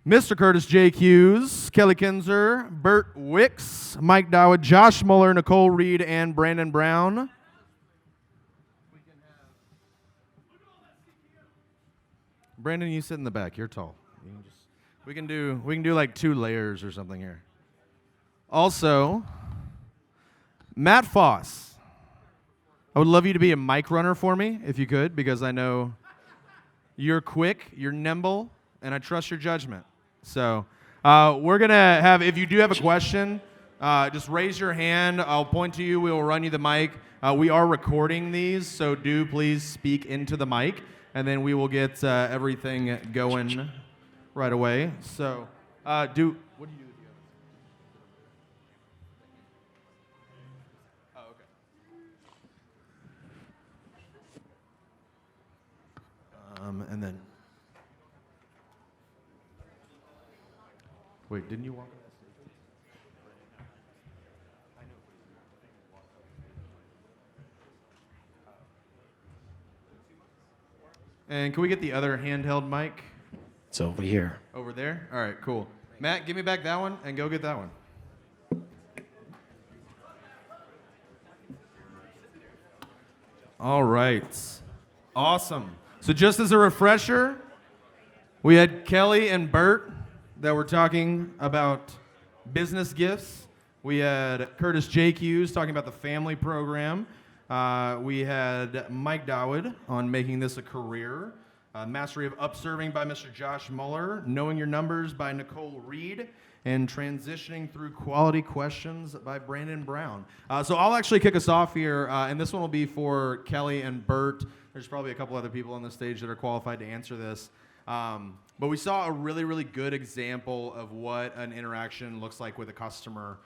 Mr. Curtis J. Hughes, Kelly Kinzer, Bert Wicks, Mike Dowd, Josh Muller, Nicole Reed, and Brandon Brown. Brandon, you sit in the back. You're tall. We can do like 2 layers or something here. Also, Matt Foss. I would love you to be a mic runner for me if you could, because I know you're quick, you're nimble, and I trust your judgment. So we're going to have, if you do have a question, just raise your hand. I'll point to you. We will run you the mic. We are recording these, so do please speak into the mic, and then we will get everything going right away. So what do you do with the others? Oh, okay. And then... Wait, didn't you walk on that stage? And can we get the other handheld mic? It's over here. Over there? All right, cool. Matt, give me back that one and go get that one. All right. Awesome. So just as a refresher, we had Kelly and Bert that were talking about business gifts. We had Curtis J. Hughes talking about the family program. We had Mike Dowd on making this a career. Mastery of Upserving by Mr. Josh Muller. Knowing Your Numbers by Nicole Reed. And Transitioning Through Quality Questions by Brandon Brown. So I'll actually kick us off here, and this one will be for Kelly and Bert. There's probably a couple other people on the stage that are qualified to answer this. But we saw a really, really good example of what an interaction looks like with a customer.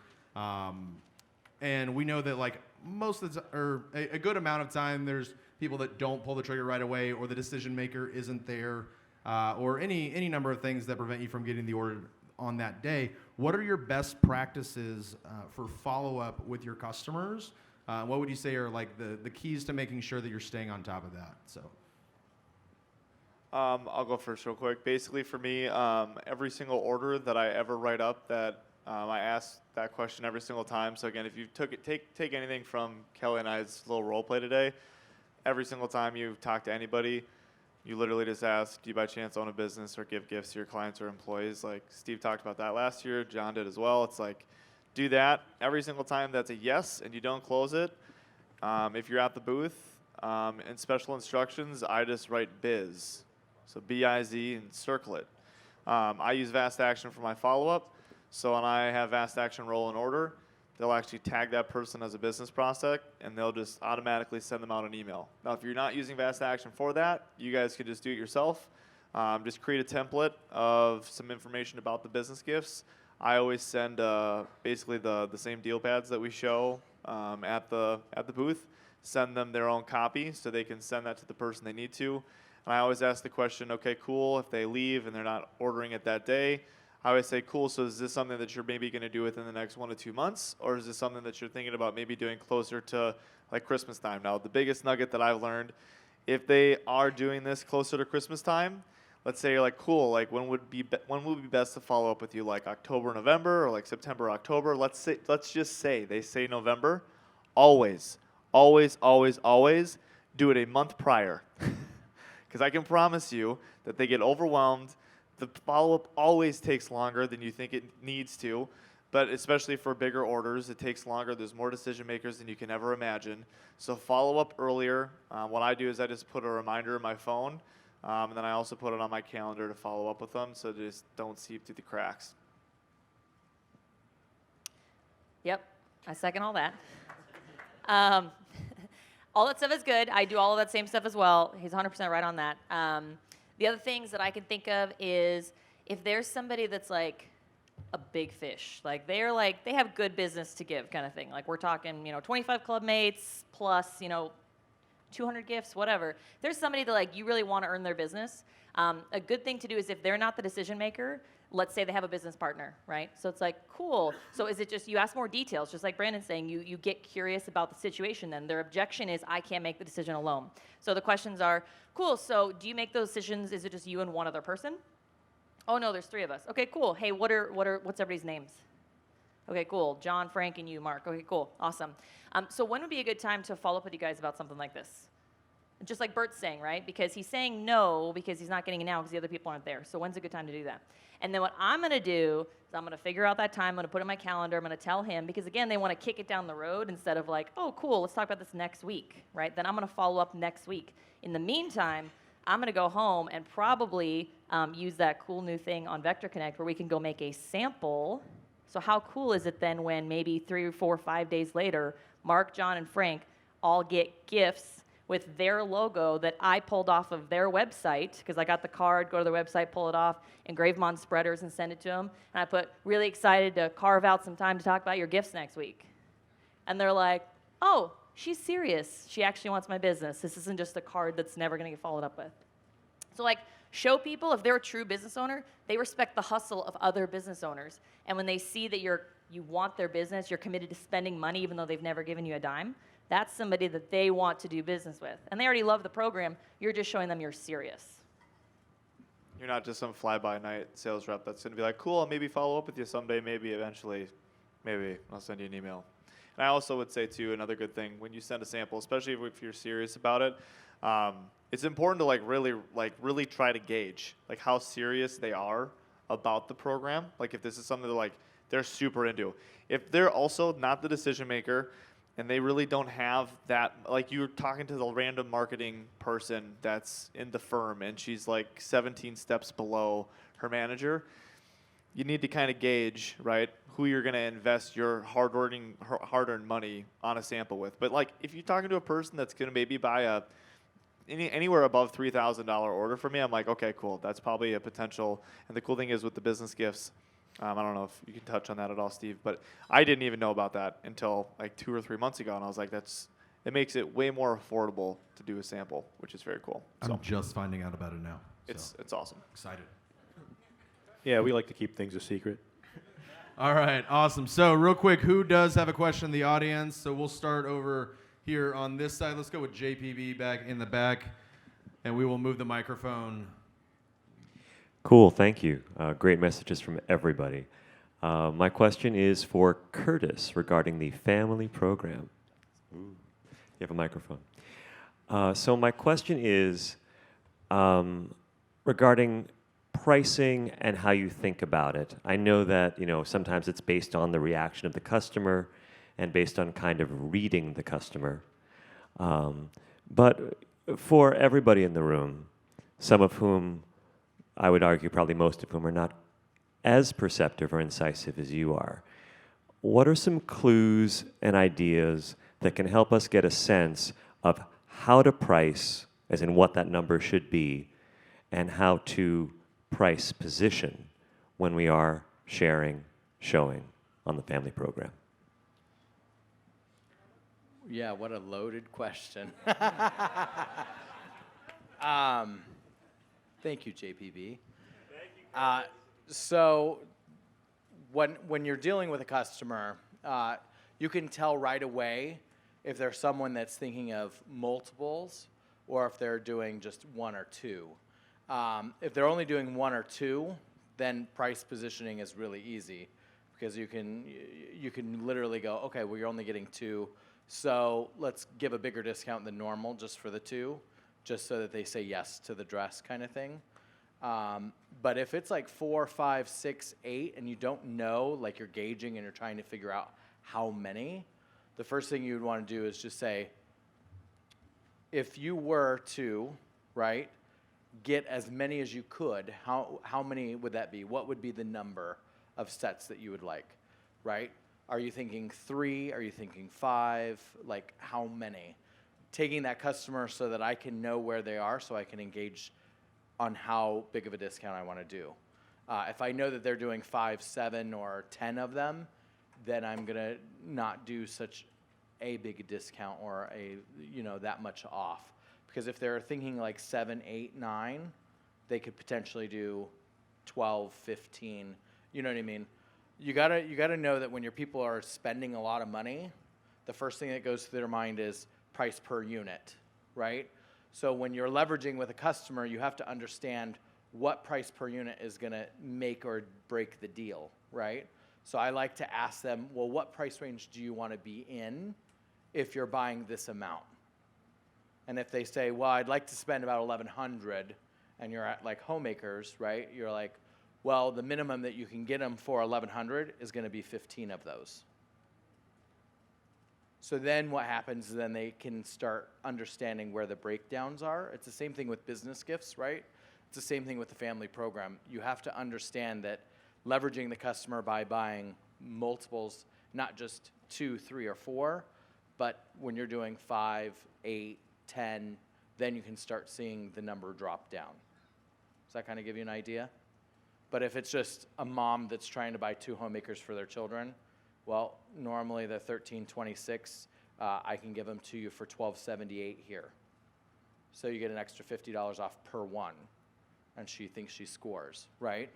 And we know that like most of the time, or a good amount of time, there's people that don't pull the trigger right away, or the decision maker isn't there, or any number of things that prevent you from getting the order on that day. What are your best practices for follow-up with your customers? What would you say are like the keys to making sure that you're staying on top of that? So. I'll go first real quick. Basically for me, every single order that I ever write up, that I ask that question every single time. So again, if you take anything from Kelly and I's little role play today, every single time you talk to anybody, you literally just ask, do you by chance own a business or give gifts to your clients or employees? Like Steve talked about that last year, John did as well. It's like, do that every single time. That's a yes, and you don't close it. If you're at the booth, in special instructions, I just write biz. So B-I-Z and circle it. I use Vast Action for my follow-up. So when I have Vast Action roll an order, they'll actually tag that person as a business prospect, and they'll just automatically send them out an email. Now, if you're not using Vast Action for that, you guys can just do it yourself. Just create a template of some information about the business gifts. I always send basically the same deal pads that we show at the booth. Send them their own copy so they can send that to the person they need to. And I always ask the question, okay, cool, if they leave and they're not ordering it that day, I always say, cool, so is this something that you're maybe going to do within the next 1 to 2 months, or is this something that you're thinking about maybe doing closer to like Christmas time? Now, the biggest nugget that I've learned, if they are doing this closer to Christmas time, let's say you're like, cool, like when would be best to follow up with you, like October, November, or like September, October? Let's just say they say November. Always, always, always, always do it a month prior. Because I can promise you that they get overwhelmed. The follow-up always takes longer than you think it needs to, but especially for bigger orders, it takes longer. There's more decision makers than you can ever imagine. So follow up earlier. What I do is I just put a reminder in my phone, and then I also put it on my calendar to follow up with them so they just don't seep through the cracks. Yep, I second all that. All that stuff is good. I do all of that same stuff as well. He's 100% right on that. The other things that I can think of is if there's somebody that's like a big fish, like they have good business to give kind of thing. Like we're talking, 25 club mates plus, 200 gifts, whatever. There's somebody that like you really want to earn their business. A good thing to do is if they're not the decision maker, let's say they have a business partner, right? So it's like, cool. So is it just you ask more details, just like Brandon's saying, you get curious about the situation then. Their objection is, I can't make the decision alone. So the questions are, cool, so do you make those decisions, is it just you and one other person? Oh no, there's 3 of us. Okay, cool. Hey, what's everybody's names? Okay, cool. John, Frank, and you, Mark. Okay, cool. Awesome. So when would be a good time to follow up with you guys about something like this? Just like Bert's saying, right? Because he's saying no because he's not getting it now because the other people aren't there. So when's a good time to do that? And then what I'm going to do is I'm going to figure out that time. I'm going to put it in my calendar. I'm going to tell him because, again, they want to kick it down the road instead of like, oh, cool, let's talk about this next week, right? Then I'm going to follow up next week. In the meantime, I'm going to go home and probably use that cool new thing on Vector Connect where we can go make a sample. So how cool is it then when maybe 3 or 4 or 5 days later, Mark, John, and Frank all get gifts with their logo that I pulled off of their website, because I got the card, go to their website, pull it off, engrave them on spreaders and send it to them. And I put, really excited to carve out some time to talk about your gifts next week. And they're like, oh, she's serious. She actually wants my business. This isn't just a card that's never going to get followed up with. So like, show people, if they're a true business owner, they respect the hustle of other business owners. And when they see that you want their business, you're committed to spending money even though they've never given you a dime, that's somebody that they want to do business with. And they already love the program. You're just showing them you're serious. You're not just some fly-by-night sales rep that's going to be like, cool, I'll maybe follow up with you someday, maybe eventually, maybe I'll send you an email. And I also would say, too, another good thing, when you send a sample, especially if you're serious about it, it's important to really try to gauge how serious they are about the program. Like if this is something that they're super into. If they're also not the decision maker, and they really don't have that, like you're talking to the random marketing person that's in the firm and she's like 17 steps below her manager, you need to kind of gauge, right, who you're going to invest your hard-earned money on a sample with. But like if you're talking to a person that's going to maybe buy anywhere above $3,000 order from me, I'm like, okay, cool, that's probably a potential. And the cool thing is with the business gifts, I don't know if you can touch on that at all, Steve, but I didn't even know about that until like 2 or 3 months ago, and I was like, it makes it way more affordable to do a sample, which is very cool. I'm just finding out about it now. It's awesome. Excited. Yeah, we like to keep things a secret. All right, awesome. So real quick, who does have a question in the audience? So we'll start over here on this side. Let's go with JPB back in the back, and we will move the microphone. Cool, thank you. Great messages from everybody. My question is for Curtis regarding the family program. Ooh, you have a microphone. So my question is regarding pricing and how you think about it. I know that sometimes it's based on the reaction of the customer and based on kind of reading the customer. But for everybody in the room, some of whom I would argue probably most of whom are not as perceptive or incisive as you are, what are some clues and ideas that can help us get a sense of how to price, as in what that number should be, and how to price position when we are sharing, showing on the family program? Yeah, what a loaded question. Thank you, JPB. So when you're dealing with a customer, you can tell right away if there's someone that's thinking of multiples or if they're doing just 1 or 2. If they're only doing 1 or 2, then price positioning is really easy because you can literally go, okay, well, you're only getting 2, so let's give a bigger discount than normal just for the 2. Just so that they say yes to the dress kind of thing. But if it's like 4, 5, 6, 8, and you don't know, like you're gauging and you're trying to figure out how many, the first thing you would want to do is just say, if you were to, right, get as many as you could, how many would that be? What would be the number of sets that you would like, right? Are you thinking 3? Are you thinking 5? Like how many? Taking that customer so that I can know where they are so I can engage on how big of a discount I want to do. If I know that they're doing 5, 7, or 10 of them, then I'm going to not do such a big discount or that much off. Because if they're thinking like 7, 8, 9, they could potentially do 12, 15. You know what I mean? You gotta know that when your people are spending a lot of money, the first thing that goes through their mind is price per unit, right? So when you're leveraging with a customer, you have to understand what price per unit is going to make or break the deal, right? So I like to ask them, well, what price range do you want to be in if you're buying this amount? And if they say, well, I'd like to spend about $1,100, and you're at like Homemakers, right? You're like, well, the minimum that you can get them for $1,100 is going to be 15 of those. So then what happens is then they can start understanding where the breakdowns are. It's the same thing with business gifts, right? It's the same thing with the family program. You have to understand that leveraging the customer by buying multiples, not just 2, 3, or 4, but when you're doing 5, 8, 10, then you can start seeing the number drop down. Does that kind of give you an idea? But if it's just a mom that's trying to buy 2 Homemakers for their children, well, normally the 1326, I can give them to you for $12.78 here. So you get an extra $50 off per one, and she thinks she scores, right?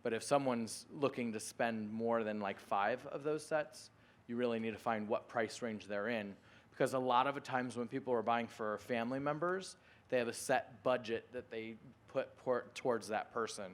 But if someone's looking to spend more than like 5 of those sets, you really need to find what price range they're in. Because a lot of the times when people are buying for family members, they have a set budget that they put towards that person.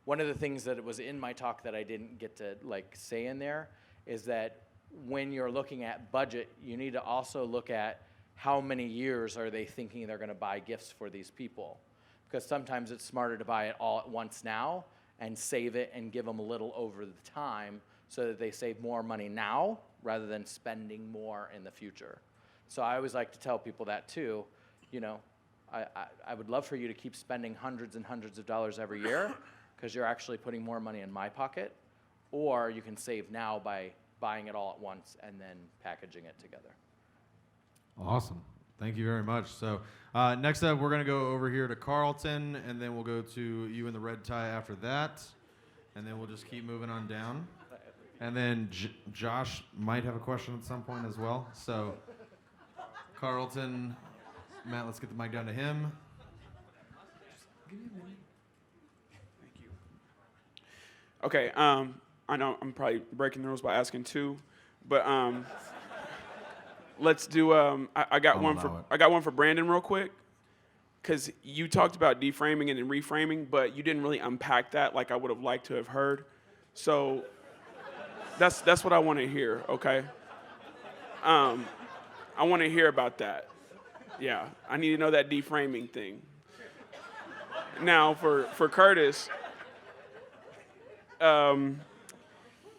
One of the things that was in my talk that I didn't get to like say in there is that when you're looking at budget, you need to also look at how many years are they thinking they're going to buy gifts for these people. Because sometimes it's smarter to buy it all at once now and save it and give them a little over the time so that they save more money now rather than spending more in the future. So I always like to tell people that too. You know, I would love for you to keep spending hundreds and hundreds of dollars every year because you're actually putting more money in my pocket. Or you can save now by buying it all at once and then packaging it together. Awesome. Thank you very much. So next up, we're going to go over here to Carlton, and then we'll go to you in the red tie after that. And then we'll just keep moving on down. And then Josh might have a question at some point as well. So Carlton, Matt, let's get the mic down to him. Okay, I know I'm probably breaking the rules by asking 2, but let's do. I got one for Brandon real quick, because you talked about deframing and then reframing, but you didn't really unpack that like I would have liked to have heard. So that's what I want to hear. Okay. I want to hear about that. Yeah, I need to know that deframing thing. Now for Curtis.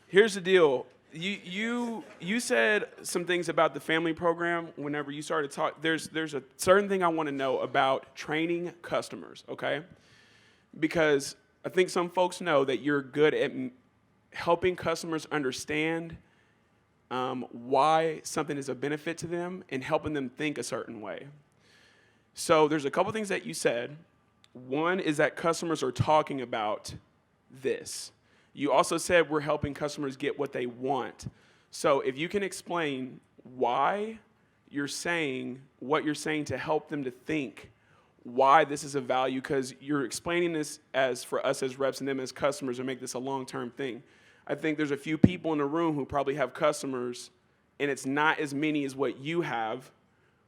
Here's the deal. You said some things about the family program whenever you started talking. There's a certain thing I want to know about training customers, okay? Because I think some folks know that you're good at helping customers understand why something is a benefit to them and helping them think a certain way. So there's a couple things that you said. One is that customers are talking about this. You also said we're helping customers get what they want. So if you can explain why you're saying what you're saying to help them to think why this is a value, because you're explaining this as for us as reps and them as customers to make this a long-term thing. I think there's a few people in the room who probably have customers, and it's not as many as what you have,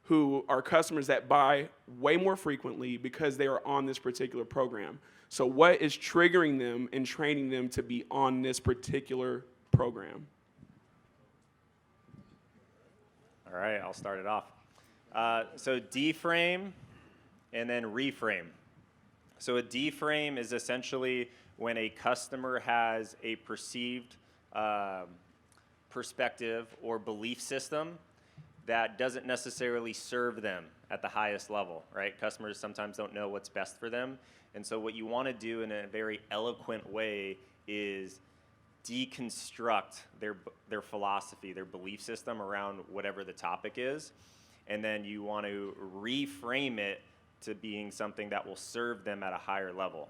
who are customers that buy way more frequently because they are on this particular program. So what is triggering them and training them to be on this particular program? All right, I'll start it off. So deframe and then reframe. So a deframe is essentially when a customer has a perceived perspective or belief system that doesn't necessarily serve them at the highest level, right? Customers sometimes don't know what's best for them. And so what you want to do in a very eloquent way is deconstruct their philosophy, their belief system around whatever the topic is. And then you want to reframe it to being something that will serve them at a higher level,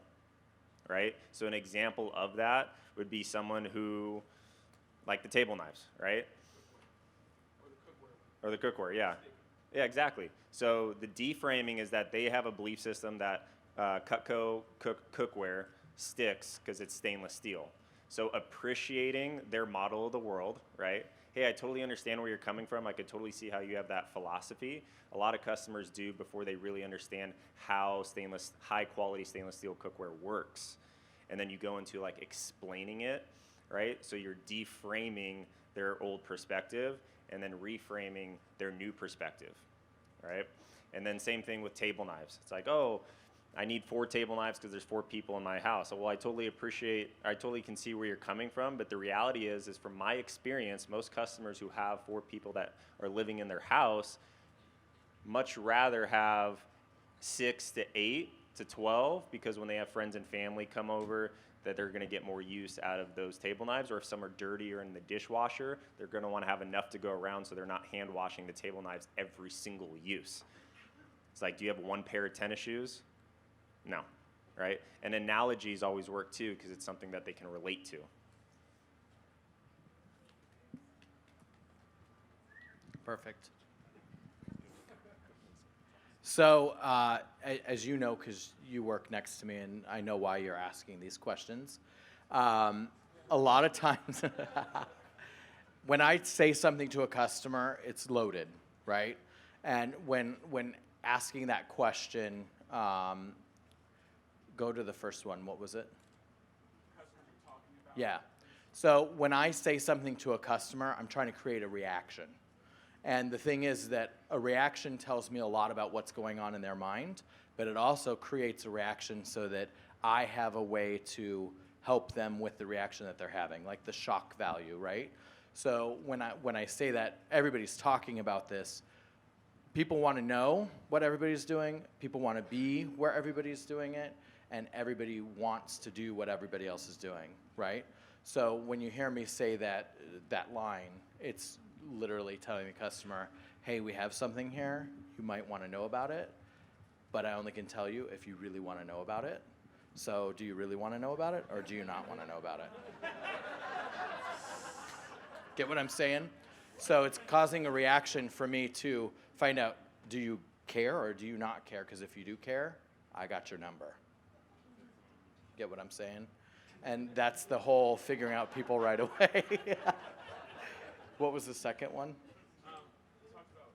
right? So an example of that would be someone who, like the table knives, right? Or the cookware, yeah. Yeah, exactly. So the deframing is that they have a belief system that Cutco cookware sticks because it's stainless steel. So appreciating their model of the world, right? hey, I totally understand where you're coming from. I could totally see how you have that philosophy. A lot of customers do before they really understand how high quality stainless steel cookware works. And then you go into like explaining it, right? So you're deframing their old perspective and then reframing their new perspective, right? And then same thing with table knives. It's like, oh, I need 4 table knives because there's 4 people in my house. Well, I totally can see where you're coming from, but the reality is from my experience, most customers who have 4 people that are living in their house much rather have 6 to 8 to 12, because when they have friends and family come over, that they're going to get more use out of those table knives. Or if some are dirty or in the dishwasher, they're going to want to have enough to go around so they're not hand washing the table knives every single use. It's like, do you have 1 pair of tennis shoes? No, right? And analogies always work too, because it's something that they can relate to. Perfect. So, as you know, because you work next to me and I know why you're asking these questions, a lot of times when I say something to a customer, it's loaded, right? And when asking that question, go to the first one. What was it? Yeah. So when I say something to a customer, I'm trying to create a reaction. And the thing is that a reaction tells me a lot about what's going on in their mind, but it also creates a reaction so that I have a way to help them with the reaction that they're having, like the shock value, right? So when I say that, everybody's talking about this. People want to know what everybody's doing. People want to be where everybody's doing it. And everybody wants to do what everybody else is doing, right? So when you hear me say that line, it's literally telling the customer, hey, we have something here. You might want to know about it, but I only can tell you if you really want to know about it. So do you really want to know about it, or do you not want to know about it? Get what I'm saying? So it's causing a reaction for me to find out, do you care or do you not care? Because if you do care, I got your number. Get what I'm saying? And that's the whole figuring out people right away. What was the second one? You talked about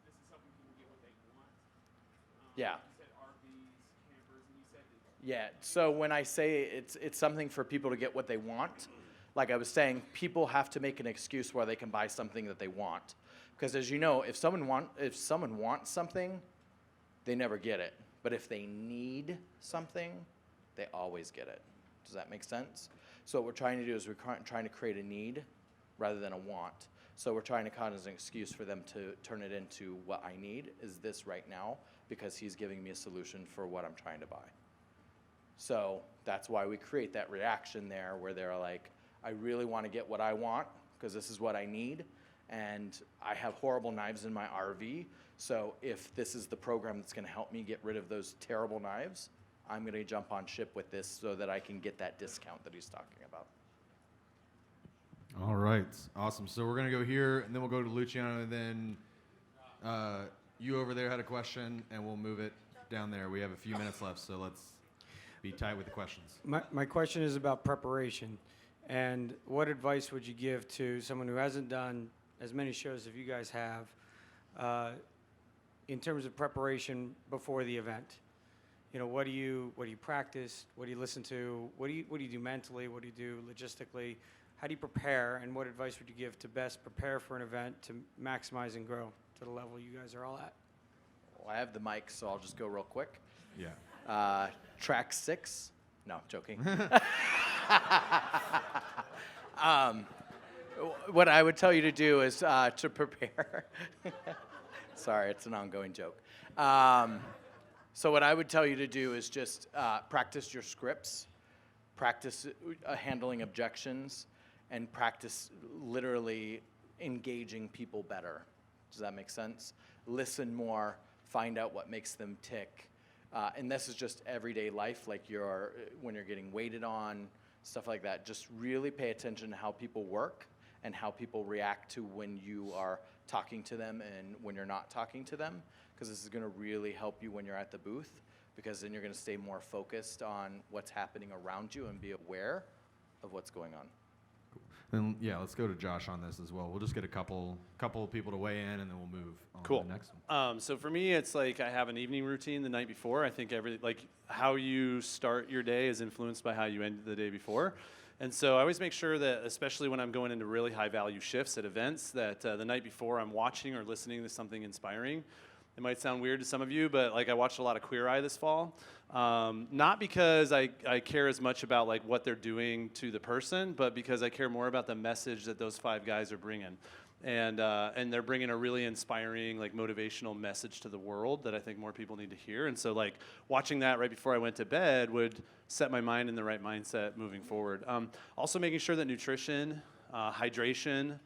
this is something people get what they want. Yeah. You said RVs, campers, and you said Yeah. So when I say it's something for people to get what they want, like I was saying, people have to make an excuse where they can buy something that they want. Because as you know, if someone wants something, they never get it. But if they need something, they always get it. Does that make sense? So what we're trying to do is we're trying to create a need rather than a want. So we're trying to cause an excuse for them to turn it into what I need is this right now, because he's giving me a solution for what I'm trying to buy. So that's why we create that reaction there where they're like, I really want to get what I want because this is what I need, and I have horrible knives in my RV, so if this is the program that's going to help me get rid of those terrible knives, I'm going to jump on ship with this so that I can get that discount that he's talking about. All right, awesome. So we're gonna go here, and then we'll go to Luciano, and then you over there had a question, and we'll move it down there. We have a few minutes left, so let's be tight with the questions. My question is about preparation, and what advice would you give to someone who hasn't done as many shows as you guys have, in terms of preparation before the event? You know, what do you practice? What do you listen to? What do you do mentally? What do you do logistically? How do you prepare, and what advice would you give to best prepare for an event to maximize and grow to the level you guys are all at? Well, I have the mic, so I'll just go real quick. Yeah. Track 6. No, joking. What I would tell you to do is to prepare. Sorry, it's an ongoing joke. So what I would tell you to do is just practice your scripts, practice handling objections, and practice literally engaging people better. Does that make sense? Listen more, find out what makes them tick. And this is just everyday life, like when you're getting waited on, stuff like that. Just really pay attention to how people work and how people react to when you are talking to them and when you're not talking to them, because this is going to really help you when you're at the booth, because then you're going to stay more focused on what's happening around you and be aware of what's going on. Then yeah, let's go to Josh on this as well. We'll just get a couple people to weigh in, and then we'll move on Cool. to the next one. So for me, it's like I have an evening routine the night before. I think how you start your day is influenced by how you end the day before. And so I always make sure that, especially when I'm going into really high value shifts at events, that the night before I'm watching or listening to something inspiring. It might sound weird to some of you, but like I watched a lot of Queer Eye this fall. Not because I care as much about like what they're doing to the person, but because I care more about the message that those 5 guys are bringing. And they're bringing a really inspiring, like motivational message to the world that I think more people need to hear. And so like watching that right before I went to bed would set my mind in the right mindset moving forward. Also making sure that nutrition, hydration,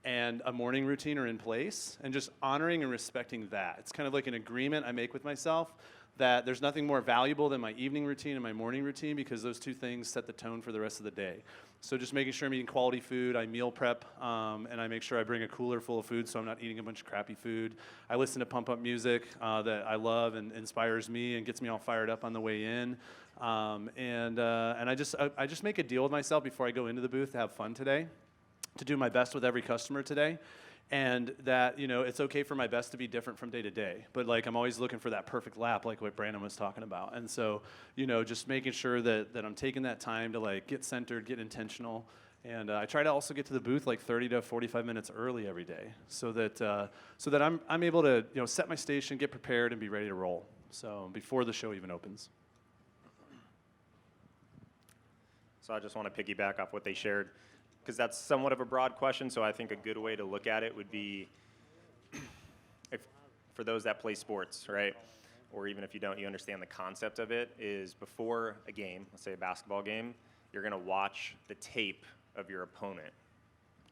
and a morning routine are in place, and just honoring and respecting that. It's kind of like an agreement I make with myself that there's nothing more valuable than my evening routine and my morning routine, because those 2 things set the tone for the rest of the day. So just making sure I'm eating quality food, I meal prep, and I make sure I bring a cooler full of food so I'm not eating a bunch of crappy food. I listen to pump up music that I love and inspires me and gets me all fired up on the way in. And I just make a deal with myself before I go into the booth to have fun today, to do my best with every customer today, and that, you know, it's okay for my best to be different from day to day, but like I'm always looking for that perfect lap, like what Brandon was talking about. And so, you know, just making sure that I'm taking that time to like get centered, get intentional, and I try to also get to the booth like 30 to 45 minutes early every day, so that I'm able to, you know, set my station, get prepared, and be ready to roll. So before the show even opens. So I just want to piggyback off what they shared, because that's somewhat of a broad question. So I think a good way to look at it would be, for those that play sports, right? Or even if you don't, you understand the concept of it, is before a game, let's say a basketball game, you're going to watch the tape of your opponent,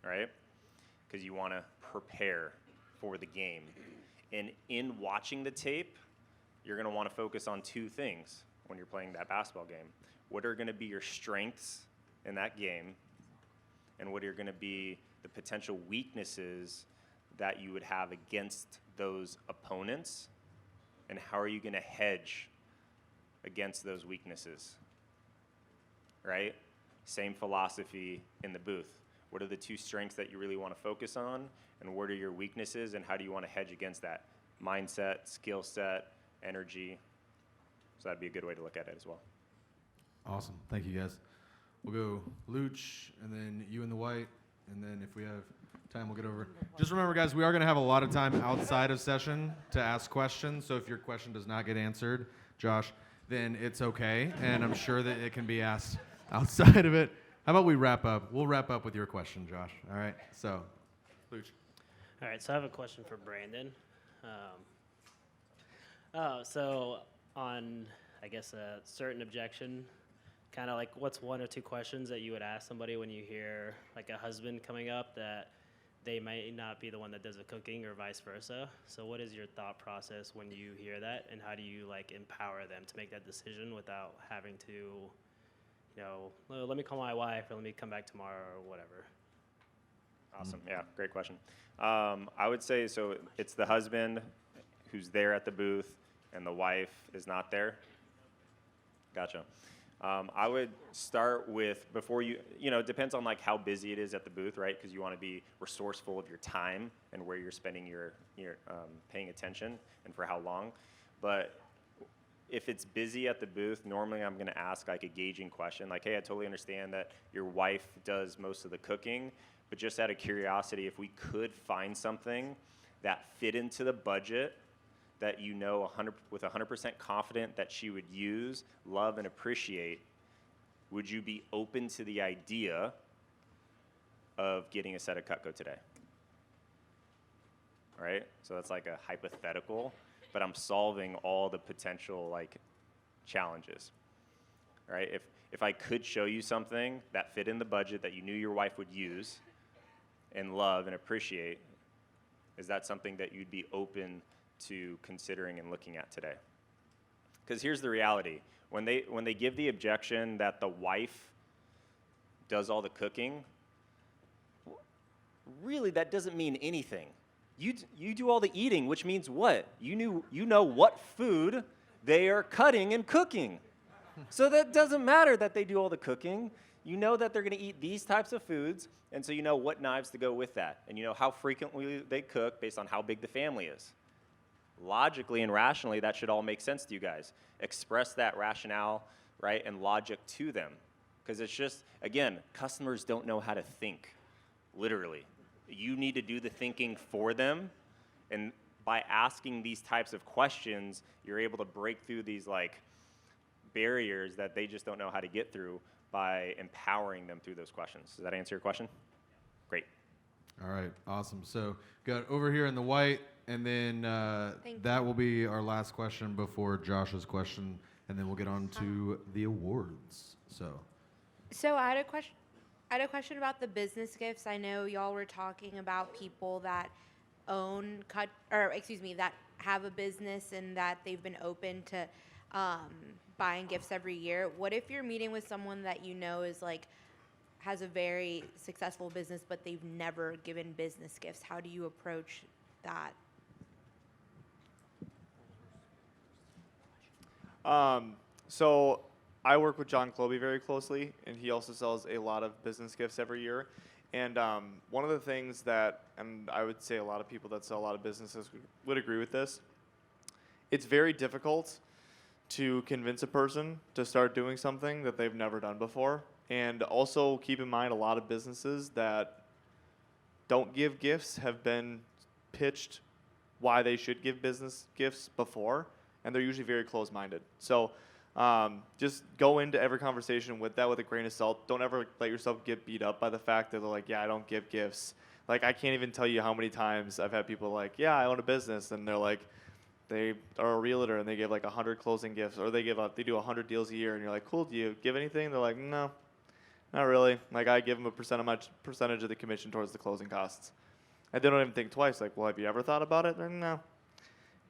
right? Because you want to prepare for the game. And in watching the tape, you're going to want to focus on 2 things when you're playing that basketball game. What are going to be your strengths in that game? And what are going to be the potential weaknesses that you would have against those opponents? And how are you going to hedge against those weaknesses? Right? Same philosophy in the booth. What are the 2 strengths that you really want to focus on? And what are your weaknesses? And how do you want to hedge against that? Mindset, skill set, energy. So that'd be a good way to look at it as well. Awesome. Thank you, guys. We'll go Luch, and then you in the white, and then if we have time, we'll get over. Just remember, guys, we are going to have a lot of time outside of session to ask questions, so if your question does not get answered, Josh, then it's okay, and I'm sure that it can be asked outside of it. How about we wrap up? We'll wrap up with your question, Josh. All right? So, Luch. All right, so I have a question for Brandon. So on, I guess, a certain objection, kind of like what's 1 or 2 questions that you would ask somebody when you hear like a husband coming up that they might not be the one that does the cooking or vice versa? So what is your thought process when you hear that, and how do you like empower them to make that decision without having to, you know, let me call my wife or let me come back tomorrow or whatever? Awesome. Yeah, great question. I would say, so it's the husband who's there at the booth and the wife is not there. Gotcha. I would start with, before you know, it depends on like how busy it is at the booth, right? Because you want to be resourceful of your time and where you're spending your paying attention and for how long. But if it's busy at the booth, normally I'm going to ask like a gauging question, like, hey, I totally understand that your wife does most of the cooking, but just out of curiosity, if we could find something that fit into the budget that you know 100% confident that she would use, love, and appreciate, would you be open to the idea of getting a set of Cutco today? All right? So that's like a hypothetical, but I'm solving all the potential like challenges. All right? If I could show you something that fit in the budget that you knew your wife would use and love and appreciate, is that something that you'd be open to considering and looking at today? Because here's the reality. When they give the objection that the wife does all the cooking, really that doesn't mean anything. You do all the eating, which means what? You know what food they are cutting and cooking. So that doesn't matter that they do all the cooking. you know that they're going to eat these types of foods, and so you know what knives to go with that, and you know how frequently they cook based on how big the family is. Logically and rationally, that should all make sense to you guys. Express that rationale, right, and logic to them. Because it's just, again, customers don't know how to think, literally. You need to do the thinking for them, and by asking these types of questions, you're able to break through these like barriers that they just don't know how to get through by empowering them through those questions. Does that answer your question? Great. All right, awesome. So got over here in the white, and then that will be our last question before Josh's question, and then we'll get on to the awards. So I had a question about the business gifts. I know y'all were talking about people that that have a business and that they've been open to buying gifts every year. What if you're meeting with someone that you know is like has a very successful business, but they've never given business gifts? How do you approach that? So I work with John Cloby very closely, and he also sells a lot of business gifts every year. And one of the things that, and I would say a lot of people that sell a lot of businesses would agree with this, it's very difficult to convince a person to start doing something that they've never done before. And also keep in mind, a lot of businesses that don't give gifts have been pitched why they should give business gifts before, and they're usually very closed-minded. So just go into every conversation with that with a grain of salt. Don't ever let yourself get beat up by the fact that they're like, yeah, I don't give gifts. Like, I can't even tell you how many times I've had people like, yeah, I own a business, and they're like, they are a realtor and they give like 100 closing gifts, or they do 100 deals a year, and you're like, cool, do you give anything? They're like, no, not really. Like, I give them a percentage of the commission towards the closing costs. And they don't even think twice. Like, well, have you ever thought about it? No,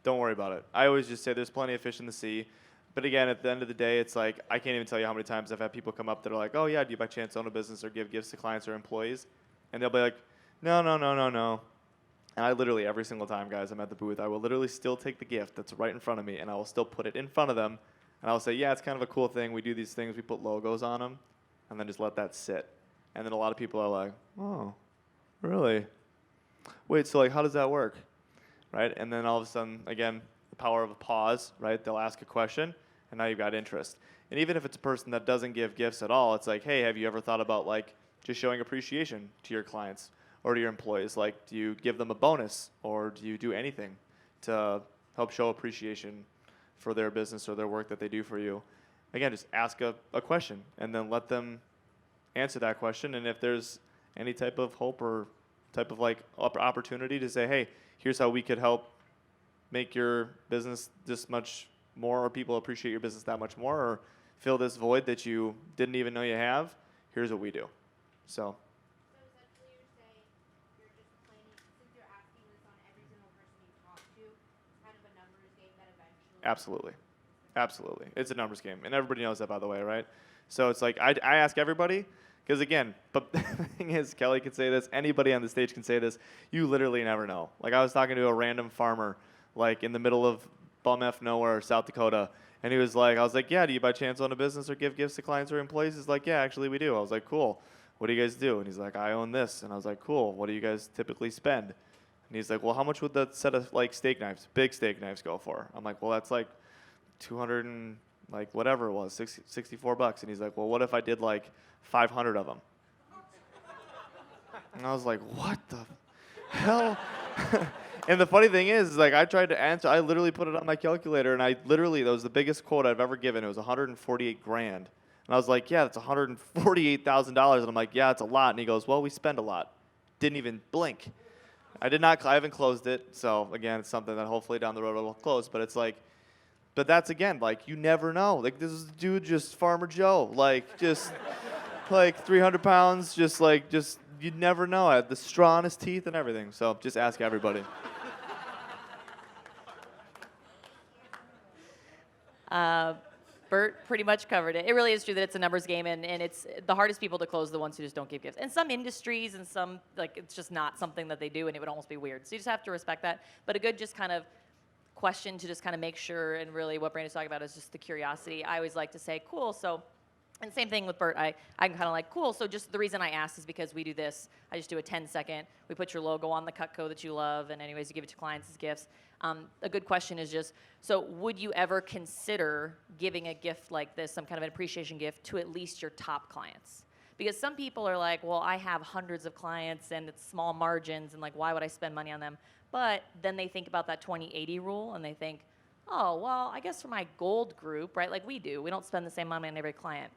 don't worry about it. I always just say there's plenty of fish in the sea. But again, at the end of the day, it's like, I can't even tell you how many times I've had people come up that are like, oh yeah, do you by chance own a business or give gifts to clients or employees? And they'll be like, no. And I literally, every single time, guys, I'm at the booth, I will literally still take the gift that's right in front of me, and I will still put it in front of them, and I'll say, yeah, it's kind of a cool thing. We do these things. We put logos on them, and then just let that sit. And then a lot of people are like, oh, really? Wait, so like, how does that work? Right? And then all of a sudden, again, the power of a pause, right? They'll ask a question, and now you've got interest. And even if it's a person that doesn't give gifts at all, it's like, hey, have you ever thought about like just showing appreciation to your clients or to your employees? Like, do you give them a bonus, or do you do anything to help show appreciation for their business or their work that they do for you? Again, just ask a question and then let them answer that question. And if there's any type of hope or type of like opportunity to say, hey, here's how we could help make your business this much more, or people appreciate your business that much more, or fill this void that you didn't even know you have, here's what we do. So essentially you're saying you're just planning, since you're asking this on every single person you talk to, it's kind of a numbers game that eventually... Absolutely. It's a numbers game. And everybody knows that, by the way, right? So it's like, I ask everybody, because again, but the thing is, Kelly can say this, anybody on the stage can say this, you literally never know. Like, I was talking to a random farmer, like in the middle of bum F nowhere, South Dakota, and he was like, I was like, yeah, do you by chance own a business or give gifts to clients or employees? He's like, yeah, actually we do. I was like, cool. What do you guys do? And he's like, I own this. And I was like, cool. What do you guys typically spend? And he's like, well, how much would that set of like steak knives, big steak knives, go for? I'm like, well, that's like 200 and like whatever it was, $64. And he's like, well, what if I did like 500 of them? And I was like, what the hell? And the funny thing is, like, I tried to answer, I literally put it on my calculator, and that was the biggest quote I've ever given. It was 148 grand. And I was like, yeah, that's $148,000. And I'm like, yeah, it's a lot. And he goes, well, we spend a lot. Didn't even blink. I haven't closed it. So again, it's something that hopefully down the road will close. But it's like, but that's again, like, you never know. Like, this is a dude, just Farmer Joe. Like, just like 300 pounds, you'd never know. I had the straw in his teeth and everything. So just ask everybody. Bert pretty much covered it. It really is true that it's a numbers game, and it's the hardest people to close, the ones who just don't give gifts. And some industries and some, like, it's just not something that they do, and it would almost be weird. So you just have to respect that. But a good just kind of question to just kind of make sure, and really what Brandon's talking about is just the curiosity. I always like to say, cool, so And same thing with Bert. I can kind of like, cool, so just the reason I asked is because we do this. I just do a 10-second. We put your logo on the Cutco that you love, and anyways, you give it to clients as gifts. A good question is just, so would you ever consider giving a gift like this, some kind of an appreciation gift, to at least your top clients? Because some people are like, well, I have hundreds of clients, and it's small margins, and like, why would I spend money on them? But then they think about that 20-80 rule, and they think, oh, well, I guess for my gold group, right, like we do, we don't spend the same money on every client.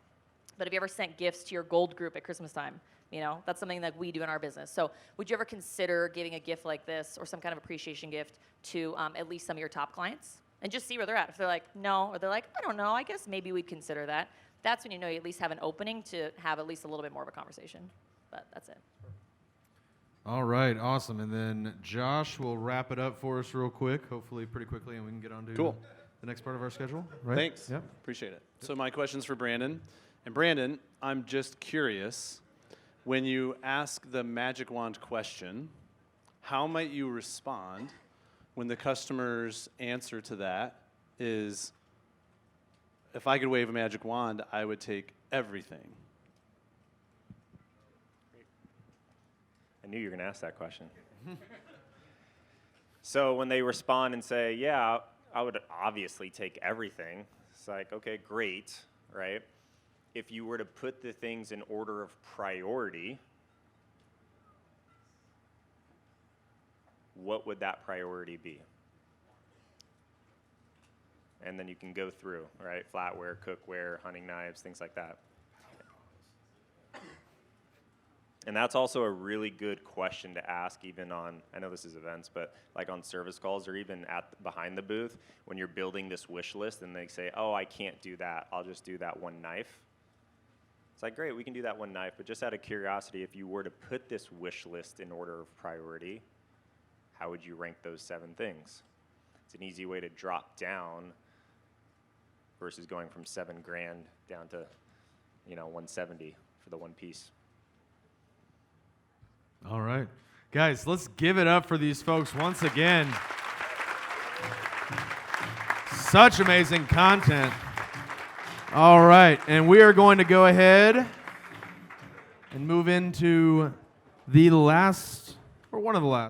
But have you ever sent gifts to your gold group at Christmas time? You know, that's something that we do in our business. So would you ever consider giving a gift like this or some kind of appreciation gift to at least some of your top clients? And just see where they're at. If they're like, no, or they're like, I don't know, I guess maybe we'd consider that. That's when you know you at least have an opening to have at least a little bit more of a conversation. But that's it. All right, awesome. And then Josh will wrap it up for us real quick, hopefully pretty quickly, and we can get on to the next part of our schedule. Right? Thanks. Yep. Appreciate it. So my question's for Brandon. And Brandon, I'm just curious, when you ask the magic wand question, how might you respond when the customer's answer to that is, if I could wave a magic wand, I would take everything? I knew you were going to ask that question. So when they respond and say, yeah, I would obviously take everything, it's like, okay, great, right? If you were to put the things in order of priority, what would that priority be? And then you can go through, right? Flatware, cookware, hunting knives, things like that. And that's also a really good question to ask even on, I know this is events, but like on service calls or even behind the booth when you're building this wish list and they say, oh, I can't do that. I'll just do that one knife. It's like, great, we can do that one knife, but just out of curiosity, if you were to put this wish list in order of priority, how would you rank those 7 things? It's an easy way to drop down versus going from $7 grand down to, 170 for the one piece. All right. Guys, let's give it up for these folks once again. Such amazing content. All right, and we are going to go ahead and move into the last, or one of the last.